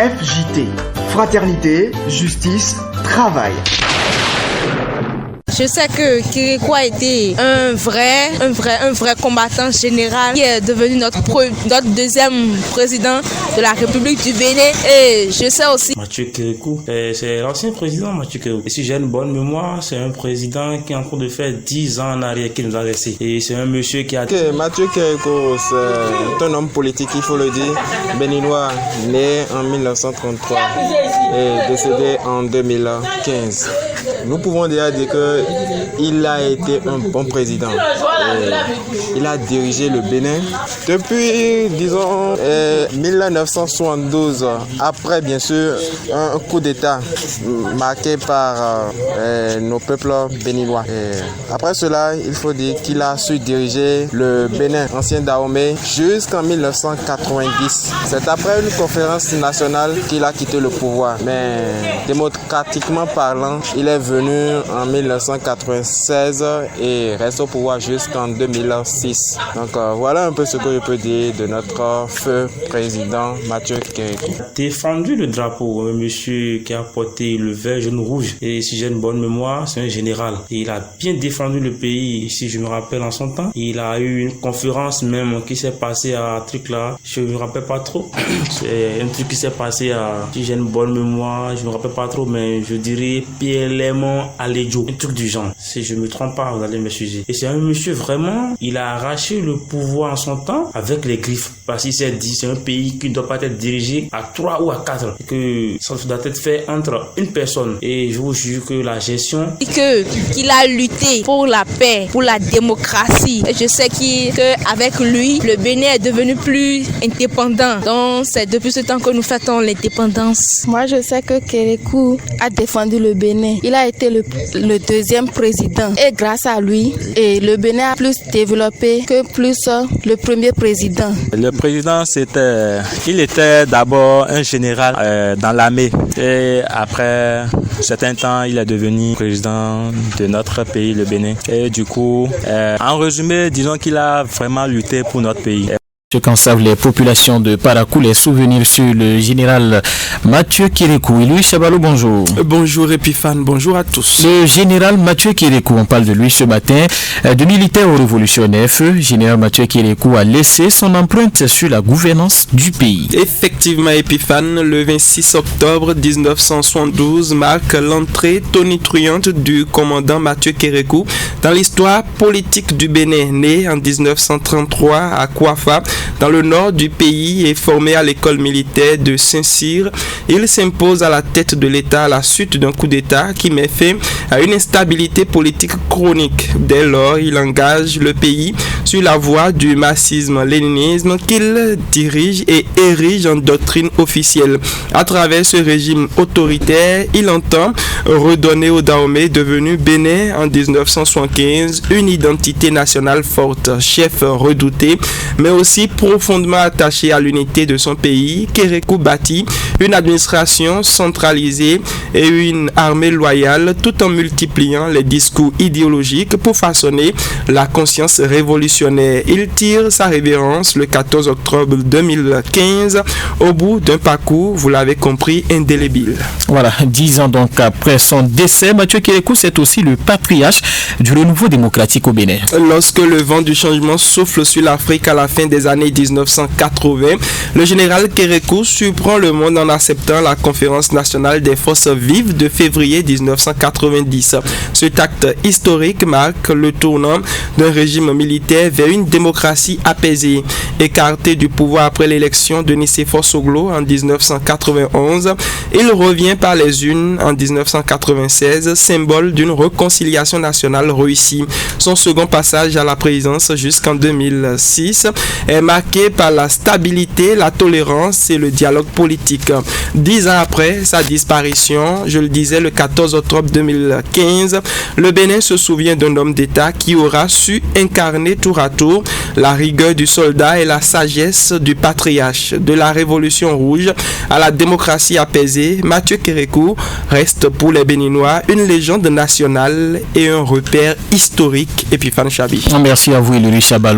FJT, Fraternité, Justice, Travail. Je sais que Kérékou a été un vrai combattant général qui est devenu notre deuxième président de la République du Bénin. Et je sais aussi... Mathieu Kérékou, c'est l'ancien président Mathieu Kérékou. Et si j'ai une bonne mémoire, c'est un président qui est en cours de faire 10 ans en arrière qu'il nous a laissé. Et c'est un monsieur qui a... Mathieu Kérékou, c'est un homme politique, il faut le dire, béninois, né en 1933 et décédé en 2015. Nous pouvons déjà dire qu'il a été un bon président. Il a dirigé le Bénin depuis, disons, 1972, après bien sûr un coup d'État marqué par nos peuples béninois. Après cela, il faut dire qu'il a su diriger le Bénin, ancien Dahomey, jusqu'en 1990. C'est après une conférence nationale qu'il a quitté le pouvoir. Mais démocratiquement parlant, il est venu en 1996 et reste au pouvoir jusqu'en 2006. Donc voilà un peu ce que je peux dire de notre feu président Mathieu Kérékou. Il a défendu le drapeau, un monsieur qui a porté le vert, jaune, rouge. Et si j'ai une bonne mémoire, c'est un général. Et il a bien défendu le pays, si je me rappelle en son temps. Il a eu une conférence même qui s'est passée à un truc là, je ne me rappelle pas trop. C'est un truc qui s'est passé à, si j'ai une bonne mémoire, je ne me rappelle pas trop, mais je dirais Pierre-Lémon Alédio, un truc du genre. Si je ne me trompe pas, vous allez m'excuser. Et c'est un monsieur vraiment, il a arraché le pouvoir en son temps avec les griffes. Parce qu'il s'est dit, c'est un pays qui ne doit pas être dirigé à 3 ou à 4. Et que ça doit être fait entre une personne. Et je vous jure que la gestion... Qu'il a lutté pour la paix, pour la démocratie. Et je sais qu'avec lui, le Bénin est devenu plus indépendant. Donc c'est depuis ce temps que nous fêtons l'indépendance. Moi je sais que Kérékou a défendu le Bénin. Il a été le deuxième président. Et grâce à lui, le Bénin a plus développé que le premier président. Le président, il était d'abord un général dans l'armée. Et après un certain temps, il est devenu président de notre pays, le Bénin. Et du coup, en résumé, disons qu'il a vraiment lutté pour notre pays. Ce qu'en savent les populations de Parakou, les souvenirs sur le général Mathieu Kérékou. Louis Chabalo, bonjour. Bonjour Epiphane, bonjour à tous. Le général Mathieu Kérékou, on parle de lui ce matin, de militaire au révolutionnaire. Général Mathieu Kérékou a laissé son empreinte sur la gouvernance du pays. Effectivement Epiphane, le 26 octobre 1972 marque l'entrée tonitruante du commandant Mathieu Kérékou dans l'histoire politique du Bénin. Né en 1933 à Kouafa, dans le nord du pays et formé à l'école militaire de Saint-Cyr, il s'impose à la tête de l'État à la suite d'un coup d'État qui met fin à une instabilité politique chronique. Dès lors, il engage le pays sur la voie du marxisme-léninisme qu'il dirige et érige en doctrine officielle. À travers ce régime autoritaire, il entend redonner au Dahomey, devenu Bénin en 1975, une identité nationale forte. Chef redouté, mais aussi profondément attaché à l'unité de son pays, Kérékou bâtit une administration centralisée et une armée loyale tout en multipliant les discours idéologiques pour façonner la conscience révolutionnaire. Il tire sa révérence le 14 octobre 2015 au bout d'un parcours, vous l'avez compris, indélébile. Voilà, 10 ans donc après son décès, Mathieu Kérékou, c'est aussi le patriarche du renouveau démocratique au Bénin. Lorsque le vent du changement souffle sur l'Afrique à la fin des années 1980, le général Kérékou surprend le monde en acceptant la conférence nationale des forces vives de février 1990. Cet acte historique marque le tournant d'un régime militaire vers une démocratie apaisée. Écarté du pouvoir après l'élection de Nicéphore Soglo en 1991, il revient par les urnes en 1996, symbole d'une réconciliation nationale réussie. Son second passage à la présidence jusqu'en 2006 est marqué par la stabilité, la tolérance et le dialogue politique. 10 ans après sa disparition, je le disais le 14 octobre 2015, le Bénin se souvient d'un homme d'État qui aura su incarner tour à tour la rigueur du soldat et la sagesse du patriarche. De la révolution rouge à la démocratie apaisée, Mathieu Kérékou reste pour les Béninois une légende nationale et un repère historique. Epiphane Chabi. Merci à vous, Louis Chabalo.